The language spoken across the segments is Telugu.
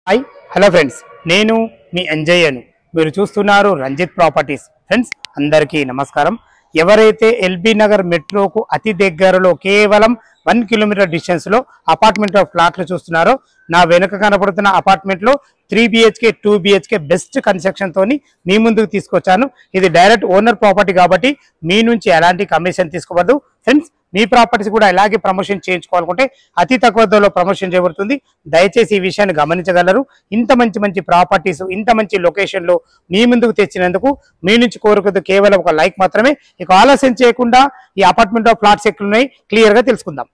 హాయ్ హలో ఫ్రెండ్స్, నేను మీ అంజయ్యను. మీరు చూస్తున్నారు రంజిత్ ప్రాపర్టీస్. ఫ్రెండ్స్ అందరికీ నమస్కారం. ఎవరైతే ఎల్బీ నగర్ మెట్రోకు అతి దగ్గరలో కేవలం 1 కిలోమీటర్ డిస్టెన్స్లో అపార్ట్మెంట్ ఫ్లాట్లు చూస్తున్నారో, నా వెనుక కనపడుతున్న అపార్ట్మెంట్లో 3 BHK 2 BHK బెస్ట్ కన్స్ట్రక్షన్ తోని మీ ముందుకు తీసుకొచ్చాను. ఇది డైరెక్ట్ ఓనర్ ప్రాపర్టీ కాబట్టి మీ నుంచి ఎలాంటి కమిషన్ తీసుకోవద్దు. ఫ్రెండ్స్, మీ ప్రాపర్టీస్ కూడా ఇలాగే ప్రమోషన్ చేయించుకోవాలనుకుంటే అతి తక్కువ ధరలో ప్రమోషన్ చేయబడుతుంది. దయచేసి ఈ విషయాన్ని గమనించగలరు. ఇంత మంచి ప్రాపర్టీస్ ఇంత మంచి లొకేషన్లో మీ ముందుకు తెచ్చినందుకు మీ నుంచి కోరుకునేది కేవలం ఒక లైక్ మాత్రమే. ఇక ఆలస్యం చేయకుండా ఈ అపార్ట్మెంట్ ఆఫ్ ఫ్లాట్స్ ఎక్కడున్నాయి క్లియర్గా తెలుసుకుందాం.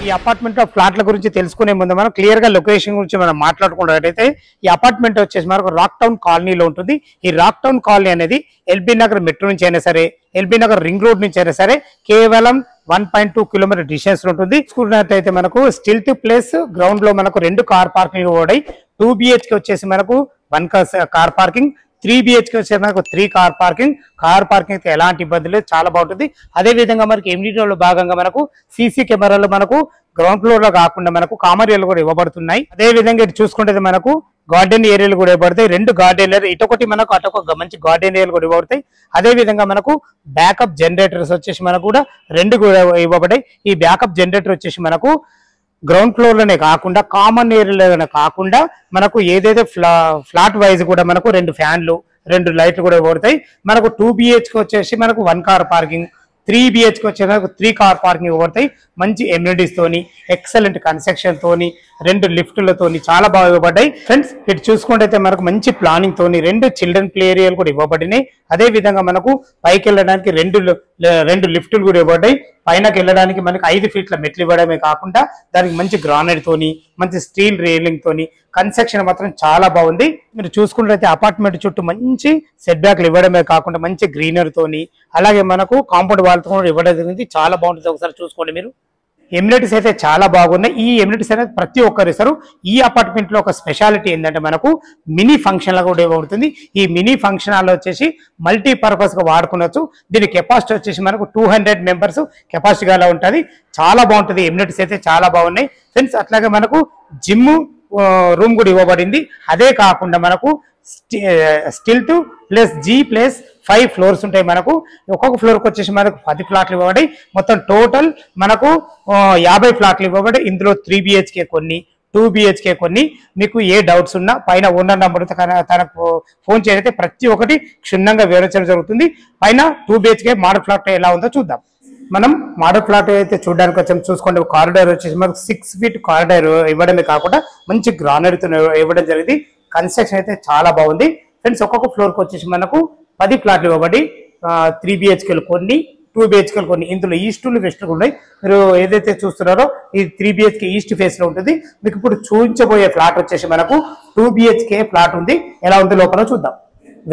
ఈ అపార్ట్మెంట్ ఆఫ్ ఫ్లాట్ల గురించి తెలుసుకునే ముందు మనం క్లియర్ గా లొకేషన్ గురించి మనం మాట్లాడుకున్నట్టయితే, ఈ అపార్ట్మెంట్ వచ్చేసి మనకు రాక్ టౌన్ కాలనీలో ఉంటుంది. ఈ రాక్ టౌన్ కాలనీ అనేది ఎల్బీ నగర్ మెట్రో నుంచి అయినా సరే, ఎల్బీ నగర్ రింగ్ రోడ్ నుంచి అయినా సరే కేవలం 1.2 కిలోమీటర్ డిస్టెన్స్ ఉంటుంది. చూసుకున్నట్టయితే మనకు స్టిల్త్ ప్లేస్ గ్రౌండ్ లో మనకు 2 కార్ పార్కింగ్ ఓడాయి. 2 BHK వచ్చేసి మనకు 1 కార్ పార్కింగ్, 3 BHK వచ్చేసి మనకు 3 కార్ పార్కింగ్. కార్ పార్కింగ్ అయితే ఎలాంటి ఇబ్బంది లేదు, చాలా బాగుంటుంది. అదే విధంగా మనకి ఎమ్యూనిటీలో భాగంగా మనకు సీసీ కెమెరాలు మనకు గ్రౌండ్ ఫ్లోర్ లో కాకుండా మనకు కామన్ ఏరియాలు కూడా ఇవ్వబడుతున్నాయి. అదే విధంగా ఇటు చూసుకుంటే మనకు గార్డెన్ ఏరియాలు కూడా ఇవ్వబడతాయి. 2 గార్డెన్ ఏరియా, ఇటొకటి మనకు అటొక మంచి గార్డెన్ ఏరియాలు కూడా ఇవ్వబడతాయి. అదే విధంగా మనకు బ్యాకప్ జనరేటర్స్ వచ్చేసి మనకు కూడా 2 కూడా ఇవ్వబడ్డాయి. ఈ బ్యాకప్ జనరేటర్ వచ్చేసి మనకు గ్రౌండ్ ఫ్లోర్ లోనే కాకుండా కామన్ ఏరియాలోనే కాకుండా మనకు ఏదైతే ఫ్లాట్ వైజ్ కూడా మనకు 2 ఫ్యాన్లు 2 లైట్లు కూడా ఇవ్వబడతాయి. మనకు 2 BHK వచ్చేసి మనకు 1 కార్ పార్కింగ్, 3 BHK వచ్చేసి మనకు 3 కార్ పార్కింగ్ ఇవ్వబడతాయి. మంచి ఎమ్యూనిటీస్ తోని, ఎక్సలెంట్ కన్స్ట్రక్షన్ తోని, 2 లిఫ్టులతోని చాలా బాగా ఇవ్వబడ్డాయి. ఫ్రెండ్స్, ఇటు చూసుకుంటే మనకు మంచి ప్లానింగ్ తోని 2 చిల్డ్రన్ ప్లే ఏరియాలు కూడా ఇవ్వబడినాయి. అదే విధంగా మనకు పైకి వెళ్ళడానికి 2 లిఫ్టులు కూడా ఇవ్వబడ్డాయి. పైనకి వెళ్ళడానికి మనకి 5 ఫీట్ల మెట్లు ఇవ్వడమే కాకుండా దానికి మంచి గ్రానైట్ తోని, మంచి స్టీల్ రేలింగ్ తోని కన్స్ట్రక్షన్ మాత్రం చాలా బాగుంది. మీరు చూసుకున్నట్లయితే అపార్ట్మెంట్ చుట్టూ మంచి సెట్ బ్యాక్లు ఇవ్వడమే కాకుండా మంచి గ్రీనరీ తోని, అలాగే మనకు కాంపౌండ్ వాల్ తో కూడా ఇవ్వడం జరిగింది. చాలా బాగుంటుంది. ఒకసారి చూసుకోండి మీరు. ఎమ్యూనిటీస్ అయితే చాలా బాగున్నాయి. ఈ ఎమ్యూనిటీస్ అనేది ప్రతి ఒక్కరు ఇస్తారు. ఈ అపార్ట్మెంట్ లో ఒక స్పెషాలిటీ ఏంటంటే మనకు మినీ ఫంక్షన్ లా కూడా ఇవ్వబడుతుంది. ఈ మినీ ఫంక్షన్ హాల్ వచ్చేసి మల్టీపర్పస్ గా వాడుకోవచ్చు. దీని కెపాసిటీ వచ్చేసి మనకు 200 మెంబర్స్ కెపాసిటీ గా ఉంటుంది. చాలా బాగుంటుంది. ఎమ్యూనిటీస్ అయితే చాలా బాగున్నాయి ఫ్రెండ్స్. అట్లాగే మనకు జిమ్ రూమ్ కూడా ఇవ్వబడింది. అదే కాకుండా మనకు స్టిల్త్ ప్లస్ G ప్లస్ 5 ఫ్లోర్స్ ఉంటాయి. మనకు ఒక్కొక్క ఫ్లోర్కి వచ్చేసి మనకు 10 ఫ్లాట్లు ఇవ్వబడి మొత్తం టోటల్ మనకు 50 ఫ్లాట్లు ఇవ్వబడి. ఇందులో 3 BHK కొన్ని, 2 BHK కొన్ని. మీకు ఏ డౌట్స్ ఉన్నా పైన ఓనర్ నెంబర్ తనకు ఫోన్ చేయఅయితే ప్రతి ఒక్కటి క్షుణ్ణంగా వివరించడం జరుగుతుంది. పైన 2 BHK మోడల్ ఫ్లాట్ ఎలా ఉందో చూద్దాం. మనం మోడల్ ఫ్లాట్ అయితే చూడడానికి వచ్చాం. చూసుకోండి, కారిడార్ వచ్చేసి మనకు 6 ఫీట్ కారిడార్ ఇవ్వడమే కాకుండా మంచి గ్రానరీతో ఇవ్వడం జరిగింది. కన్స్ట్రక్షన్ అయితే చాలా బాగుంది ఫ్రెండ్స్. ఒక్కొక్క ఫ్లోర్కి వచ్చేసి మనకు 10 ఫ్లాట్లు ఇవ్వబడి 3 BHKలు కొన్ని, 2 BHKలు కొన్ని. ఇందులో ఈస్టులు వెస్టులు ఉన్నాయి. మీరు ఏదైతే చూస్తున్నారో ఇది 3 BHK ఈస్ట్ ఫేస్ లో ఉంటుంది. మీకు ఇప్పుడు చూపించబోయే ఫ్లాట్ వచ్చేసి మనకు 2 BHK ఫ్లాట్ ఉంది. ఎలా ఉంది లోపల చూద్దాం.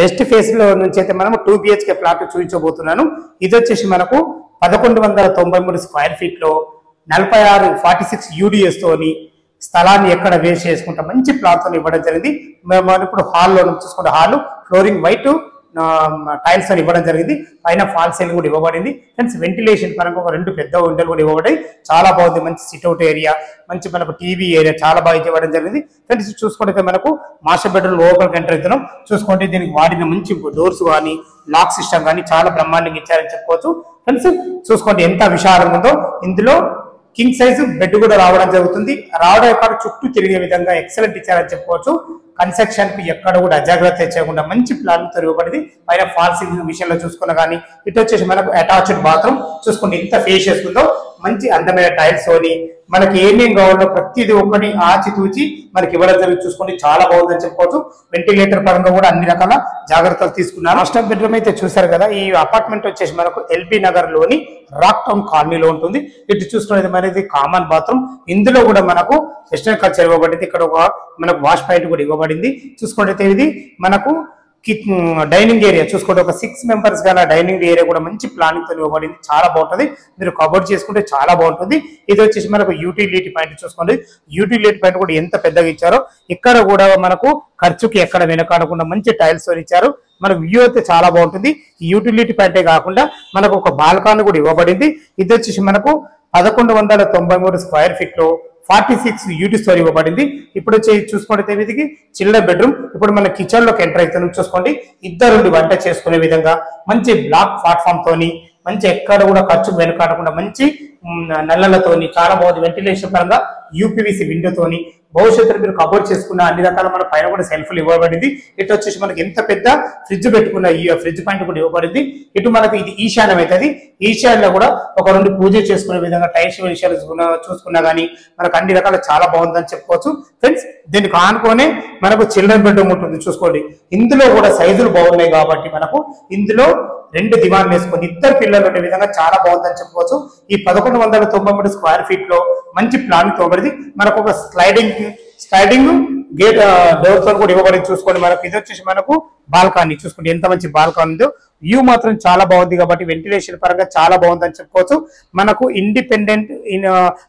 వెస్ట్ ఫేస్ లో నుంచి అయితే మనం 2 BHK ఫ్లాట్ చూపించబోతున్నాను. ఇది వచ్చేసి మనకు 1193 స్క్వేర్ ఫీట్ లో 46 UDS తోని స్థలాన్ని ఎక్కడ వేస్ట్ చేసుకుంటా మంచి ప్లాట్ తో ఇవ్వడం జరిగింది. మనం ఇప్పుడు హాల్లో చూసుకుంటే హాల్ ఫ్లోరింగ్ వైట్ టైల్స్ అని ఇవ్వడం జరిగింది. పైన ఫాల్ సీలింగ్ కూడా ఇవ్వబడింది ఫ్రెండ్స్. వెంటిలేషన్ పరంగా ఒక 2 పెద్ద విండోలు కూడా ఇవ్వబడ్డాయి. చాలా బాగుంది. మంచి సిట్అవుట్ ఏరియా, మంచి మనకు టీవీ ఏరియా చాలా బాగా ఇవ్వడం జరిగింది ఫ్రెండ్స్. చూసుకుంటే మనకు మాస్టర్ బెడ్రూమ్ లోపలికి ఎంటర్ అవుతున్నాం. చూసుకుంటే దీనికి వాడిన మంచి డోర్స్ కానీ లాక్ సిస్టమ్ కానీ చాలా బ్రహ్మాండంగా ఇచ్చారని చెప్పుకోవచ్చు ఫ్రెండ్స్. చూసుకోండి ఎంత విశాలంగా ఉందో. ఇందులో కింగ్ సైజ్ బెడ్ కూడా రావడం జరుగుతుంది. రావడం ఎక్కడ చుట్టూ తిరిగే విధంగా ఎక్సలెంట్ ఇచ్చారని చెప్పుకోవచ్చు. కన్స్ట్రక్షన్ కి ఎక్కడ కూడా అజాగ్రత్త చేయకుండా మంచి ప్లాన్ తో ఇవ్వబడింది. పైన ఫాల్ సీలింగ్ విషయంలో చూసుకున్నా కానీ ఇటు వచ్చేసి మనకు అటాచ్డ్ బాత్రూమ్. చూసుకోండి ఎంత ఫేషియస్ ఉందో. మంచి అందమైన టైల్స్ తోని మనకి ఏమేం కావాలో ప్రతిదీ ఒక్కటి ఆచితూచి మనకి ఇవ్వడం జరిగింది. చూసుకోండి చాలా బాగుందని చెప్పుకోవచ్చు. వెంటిలేటర్ పరంగా కూడా అన్ని రకాల జాగ్రత్తలు తీసుకున్నారు. మాస్టర్ బెడ్రూమ్ అయితే చూసారు కదా. ఈ అపార్ట్మెంట్ వచ్చేసి మనకు ఎల్బీ నగర్ లోని రాక్ టౌన్ కాలనీలో ఉంటుంది. ఇటు చూసుకునేది మనది కామన్ బాత్రూమ్. ఇందులో కూడా మనకు వెస్టర్న్ కల్చర్ ఇవ్వబడింది. ఇక్కడ ఒక మనకు వాష్ పాయింట్ కూడా ఇవ్వబడింది. చూసుకుంటే ఇది మనకు డైనింగ్ ఏరియా చూసుకుంటే ఒక 6 మెంబర్స్ గల డైనింగ్ ఏరియా కూడా మంచి ప్లానింగ్ తో ఇవ్వబడింది, చాలా బాగుంటుంది. మీరు కబోర్డ్ చేసుకుంటే చాలా బాగుంటుంది. ఇది వచ్చేసి మనకు యూటిలిటీ పాయింట్ చూసుకోండి. యూటిలిటీ పాయింట్ కూడా ఎంత పెద్దగా ఇచ్చారో, ఇక్కడ కూడా మనకు ఖర్చుకి ఎక్కడ వెనకాడకుండా మంచి టైల్స్ తో ఇచ్చారు. మన వ్యూ అయితే చాలా బాగుంటుంది. యూటిలిటీ పాయింటే కాకుండా మనకు ఒక బాల్కాన్ కూడా ఇవ్వబడింది. ఇది వచ్చేసి మనకు 1193 స్క్వేర్ ఫీట్ లో 46 యూటీ స్టోర్ ఇవ్వబడింది. ఇప్పుడు వచ్చి చూసుకుంటే వీటికి చిల్డ్రన్ బెడ్రూమ్. ఇప్పుడు మన కిచెన్ లోకి ఎంటర్ అవుతున్నాం. చూసుకోండి, ఇద్దరు వంట చేసుకునే విధంగా మంచి బ్లాక్ ప్లాట్ఫామ్ తోని, మంచి ఎక్కడ కూడా ఖర్చు వెనకాడకుండా మంచి నల్లలతోని చాలా బాగుంది. వెంటిలేషన్ పరంగా యూపీవీసీ విండోతోని భవిష్యత్తులో మీరు కబోర్డ్ చేసుకున్న అన్ని రకాల మన పైన కూడా సెల్ఫ్లు ఇవ్వబడింది. ఇటు వచ్చేసి మనకి ఎంత పెద్ద ఫ్రిడ్జ్ పెట్టుకున్న ఈ ఫ్రిడ్జ్ పాయింట్ కూడా ఇవ్వబడింది. ఇటు మనకి ఇది ఈశాన్యం అవుతుంది. ఈశాన్యంలో కూడా ఒక 2 పూజ చేసుకునే విధంగా టైల్స్ విషయాలు చూసుకున్నా కానీ మనకు అన్ని రకాల చాలా బాగుందని చెప్పుకోవచ్చు. ఫ్రెండ్స్, దీనికి ఆనుకోనే మనకు చిల్డ్రన్ బెడ్రూమ్ ఉంటుంది. చూసుకోండి, ఇందులో కూడా సైజులు బాగున్నాయి కాబట్టి మనకు ఇందులో 2 దివాన్లు వేసుకొని ఇద్దరు పిల్లలు ఉండే విధంగా చాలా బాగుందని చెప్పుకోవచ్చు. ఈ 1193 స్క్వేర్ ఫీట్ లో మంచి ప్లాన్ ఇవ్వబడింది. మనకు ఒక స్లైడింగ్ గేట్ డోర్ తో కూడా ఇవ్వబడింది. చూసుకోండి, మనకు ఇది వచ్చేసి మనకు బాల్కనీ. చూసుకోండి ఎంత మంచి బాల్కనీ ఉందో. వ్యూ మాత్రం చాలా బాగుంది కాబట్టి వెంటిలేషన్ పరంగా చాలా బాగుందని చెప్పుకోవచ్చు. మనకు ఇండిపెండెంట్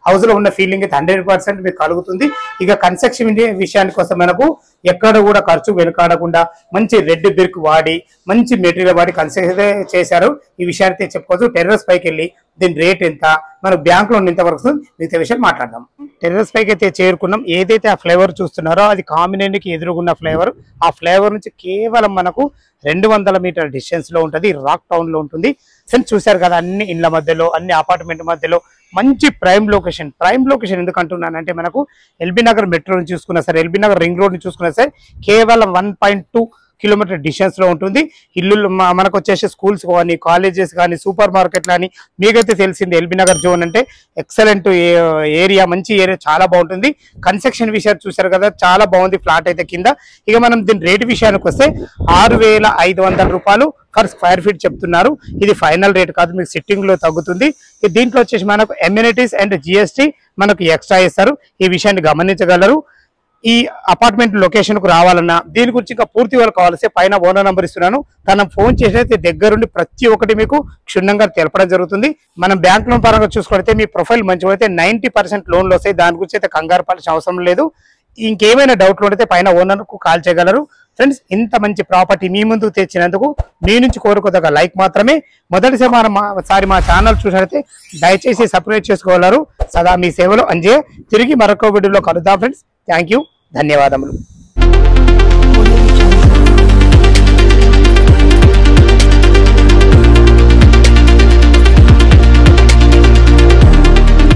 హౌస్ లో ఉన్న ఫీలింగ్ అయితే 100% మీకు కలుగుతుంది. ఇక కన్స్ట్రక్షన్ విషయానికి వస్తే మనకు ఎక్కడ కూడా ఖర్చు వెనుకాడకుండా మంచి రెడ్ బ్రిక్ వాడి మంచి మెటీరియల్ వాడి కన్స్ట్రక్షన్ చేశారు. ఈ విషయాన్ని చెప్పుకోవచ్చు. టెర్రస్ పైకి వెళ్ళి దీని రేట్ ఎంత, మన బ్యాంక్ లో ఎంత వరకు మిగతా విషయాలు మాట్లాడదాం. టెర్రస్ పైకి అయితే చేరుకున్నాం. ఏదైతే ఆ ఫ్లేవర్ చూస్తున్నారో అది కామినెంట్ కి ఎదురుగున్న ఫ్లేవర్. ఆ ఫ్లేవర్ నుంచి కేవలం మనకు 200 మీటర్ల డిస్టెన్స్ లో ఉంటుంది. రాక్ టౌన్ లో ఉంటుంది. ఫ్రెండ్స్, చూశారు కదా, అన్ని ఇళ్ల మధ్యలో, అన్ని అపార్ట్మెంట్ మధ్యలో మంచి ప్రైమ్ లొకేషన్. ప్రైమ్ లొకేషన్ ఎందుకు అంటున్నానంటే మనకు ఎల్బీ నగర్ మెట్రోని చూసుకున్నా సరే, ఎల్బీ నగర్ రింగ్ రోడ్ ని చూసుకున్నా సరే కేవలం 1.2 కిలోమీటర్ డిస్టెన్స్ లో ఉంటుంది. ఇల్లు మనకు వచ్చేసి స్కూల్స్ కానీ, కాలేజెస్ కానీ, సూపర్ మార్కెట్ కానీ, మీకైతే తెలిసింది ఎల్బీ నగర్ జోన్ అంటే ఎక్సలెంట్ ఏరియా, మంచి ఏరియా, చాలా బాగుంటుంది. కన్స్ట్రక్షన్ విషయాలు చూశారు కదా, చాలా బాగుంది ఫ్లాట్ అయితే కింద. ఇక మనం దీని రేటు విషయానికి వస్తే 6,500 రూపాయలు పర్ స్క్వేర్ ఫీట్ చెప్తున్నారు. ఇది ఫైనల్ రేట్ కాదు, మీకు సిట్టింగ్ లో తగ్గుతుంది. దీంట్లో వచ్చేసి మనకు ఎమ్యూనిటీస్ అండ్ జిఎస్టీ మనకు ఎక్స్ట్రా ఇస్తారు. ఈ విషయాన్ని గమనించగలరు. ఈ అపార్ట్మెంట్ లొకేషన్ కు రావాలన్నా దీని గురించి ఇంకా పూర్తి వాళ్ళు కావాల్సి పైన ఓనర్ నంబర్ ఇస్తున్నాను. తన ఫోన్ చేసి దగ్గరుండి ప్రతి ఒక్కటి మీకు క్షుణ్ణంగా తెలపడం జరుగుతుంది. మనం బ్యాంక్ లోన్ పరంగా చూసుకుంటే మీ ప్రొఫైల్ మంచిగా అయితే 90% లోన్లు వస్తాయి. దాని గురించి అయితే కంగారు పడాల్సిన అవసరం లేదు. ఇంకేమైనా డౌట్లు ఉంటే పైన ఓనర్ కు కాల్ చేయగలరు. ఫ్రెండ్స్, ఇంత మంచి ప్రాపర్టీ మీ ముందుకు తెచ్చినందుకు మీ నుంచి కోరుకోదగ్గ లైక్ మాత్రమే. మొదటిసారి మా ఛానల్ చూసినట్లయితే దయచేసి సబ్స్క్రైబ్ చేసుకోగలరు. సదా మీ సేవలో అంజే. తిరిగి మరొక వీడియోలో కలుద్దాం ఫ్రెండ్స్. థ్యాంక్ యూ, ధన్యవాదములు.